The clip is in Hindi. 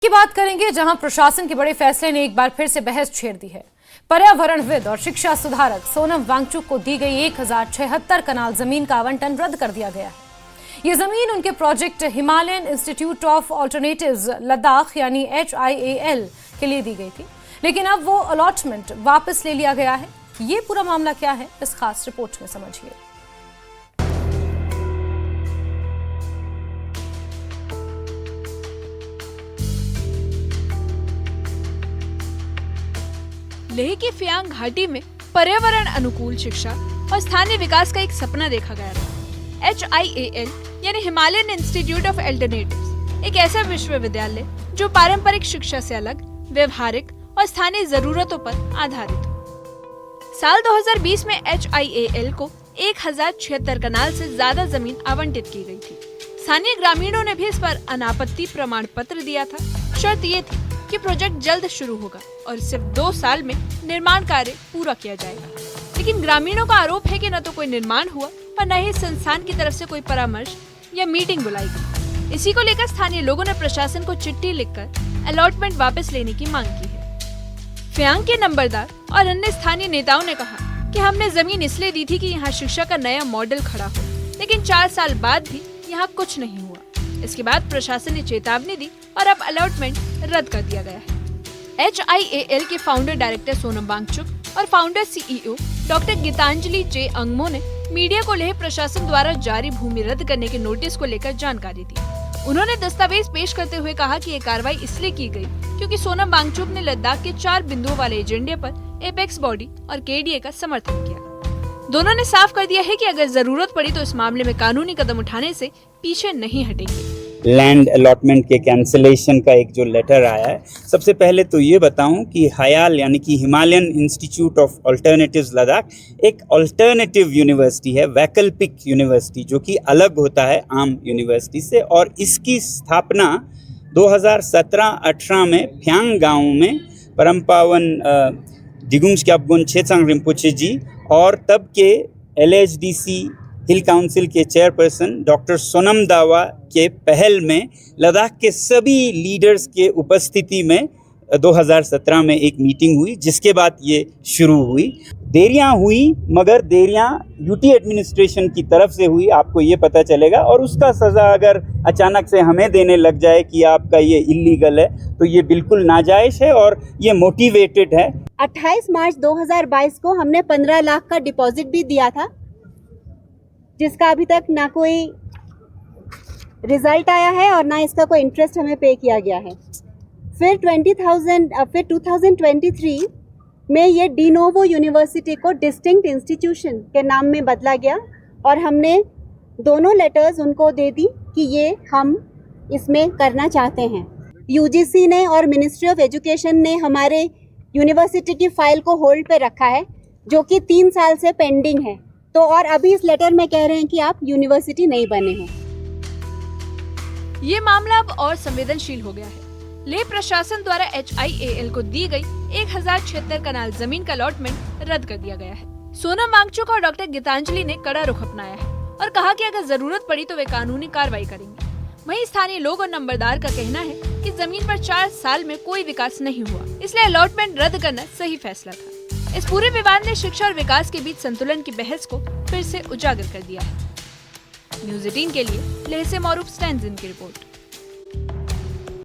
की बात करेंगे जहां प्रशासन के बड़े फैसले ने एक बार फिर से बहस छेड़ दी है। पर्यावरणविद और शिक्षा सुधारक सोनम वांगचुक को दी गई 1076 कनाल जमीन का आवंटन रद्द कर दिया गया है। ये जमीन उनके project Himalayan institute of alternatives Ladakh यानी HIAL के लिए दी गई थी, लेकिन अब वो अलॉटमेंट वापस ले लिया गया है। ये पूरा मामला क्या है, इस खास रिपोर्ट में समझिए। लेह की फ्यांग घाटी में पर्यावरण अनुकूल शिक्षा और स्थानीय विकास का एक सपना देखा गया था। HIAL यानी हिमालयन इंस्टीट्यूट ऑफ अल्टरनेटिव्स एक ऐसा विश्वविद्यालय जो पारंपरिक शिक्षा से अलग, व्यवहारिक और स्थानीय जरूरतों पर आधारित हो। साल 2020 में HIAL को 1076 कनाल से ज्यादा जमीन आवंटित की गई थी। स्थानीय ग्रामीणों ने भी इस पर अनापत्ति प्रमाण पत्र दिया था। शर्त ये थी कि प्रोजेक्ट जल्द शुरू होगा और सिर्फ 2 साल में निर्माण कार्य पूरा किया जाएगा। लेकिन ग्रामीणों का आरोप है कि न तो कोई निर्माण हुआ और न ही संस्थान की तरफ से कोई परामर्श या मीटिंग बुलाई गई। इसी को लेकर स्थानीय लोगों ने प्रशासन को चिट्ठी लिखकर अलॉटमेंट वापस लेने की मांग की है। फ्यांग के नंबरदार और अन्य स्थानीय नेताओं ने कहा कि हमने जमीन इसलिए दी थी कि यहाँ शिक्षा का नया मॉडल खड़ा हो, लेकिन 4 साल बाद भी यहाँ कुछ नहीं हुआ। इसके बाद प्रशासन ने चेतावनी दी और अब अलॉटमेंट रद्द कर दिया गया है। HIAL के फाउंडर डायरेक्टर सोनम वांगचुक और founder CEO doctor Gitanjali J Angmo ने मीडिया को लेह प्रशासन द्वारा जारी भूमि रद्द करने के नोटिस को लेकर जानकारी दी। उन्होंने दस्तावेज पेश करते हुए कहा कि ये कार्रवाई इसलिए की गई क्योंकि सोनम वांगचुक ने लद्दाख के 4 बिंदुओं वाले एजेंडे पर एपेक्स बॉडी और KDA का समर्थन किया। दोनों ने साफ कर दिया है कि अगर जरूरत पड़ी तो इस मामले में कानूनी कदम उठाने से पीछे नहीं हटेंगे। लैंड अलॉटमेंट के कैंसिलेशन का एक जो लेटर आया है, सबसे पहले तो ये बताऊं कि HIAL यानी कि Himalayan institute of alternatives Ladakh एक अल्टरनेटिव यूनिवर्सिटी है, वैकल्पिक यूनिवर्सिटी, जो कि अलग होता है आम यूनिवर्सिटी से। और इसकी स्थापना 2017-18 में फ्यांग गांव में परम पावन दिगुंग ग्याब्गोन छेसांग रिम्पोचे जी और तब के LHDC हिल काउंसिल के चेयरपर्सन डॉक्टर सोनम दावा के पहल में लद्दाख के सभी लीडर्स के उपस्थिति में 2017 में एक मीटिंग हुई, जिसके बाद ये शुरू हुई। देरियां हुई, मगर देरियां UT एडमिनिस्ट्रेशन की तरफ से हुई, आपको ये पता चलेगा। और उसका सज़ा अगर अचानक से हमें देने लग जाए कि आपका ये इल्लीगल है, तो ये बिल्कुल नाजायज़ है और ये मोटिवेटेड है। 28 मार्च 2022 को हमने 15 लाख का डिपॉजिट भी दिया था, जिसका अभी तक ना कोई रिजल्ट आया है और ना इसका कोई इंटरेस्ट हमें पे किया गया है। फिर 2023 में ये डिनोवो यूनिवर्सिटी को डिस्टिंक्ट इंस्टीट्यूशन के नाम में बदला गया और हमने दोनों लेटर्स उनको दे दी कि ये हम इसमें करना चाहते हैं। UGC ने और मिनिस्ट्री ऑफ एजुकेशन ने हमारे यूनिवर्सिटी की फाइल को होल्ड पे रखा है, जो कि 3 साल से पेंडिंग है। तो और अभी इस लेटर में कह रहे हैं कि आप यूनिवर्सिटी नहीं बने हैं। ये मामला अब और संवेदनशील हो गया है। लेह प्रशासन द्वारा HIAL को दी गई 1076 कनाल जमीन का अलॉटमेंट रद्द कर दिया गया है। सोनम वांगचुक और डॉक्टर गीतांजलि ने कड़ा रुख अपनाया है और कहा कि अगर जरूरत पड़ी तो वे कानूनी कार्रवाई करेंगे। वहीं स्थानीय लोग और नंबरदार का कहना है कि जमीन पर 4 साल में कोई विकास नहीं हुआ, इसलिए अलॉटमेंट रद्द करना सही फैसला था। इस पूरे विवाद ने शिक्षा और विकास के बीच संतुलन की बहस को फिर से उजागर कर दिया है। न्यूज़ 18 के लिए लेह से मौरूफ स्टैंजिन की रिपोर्ट।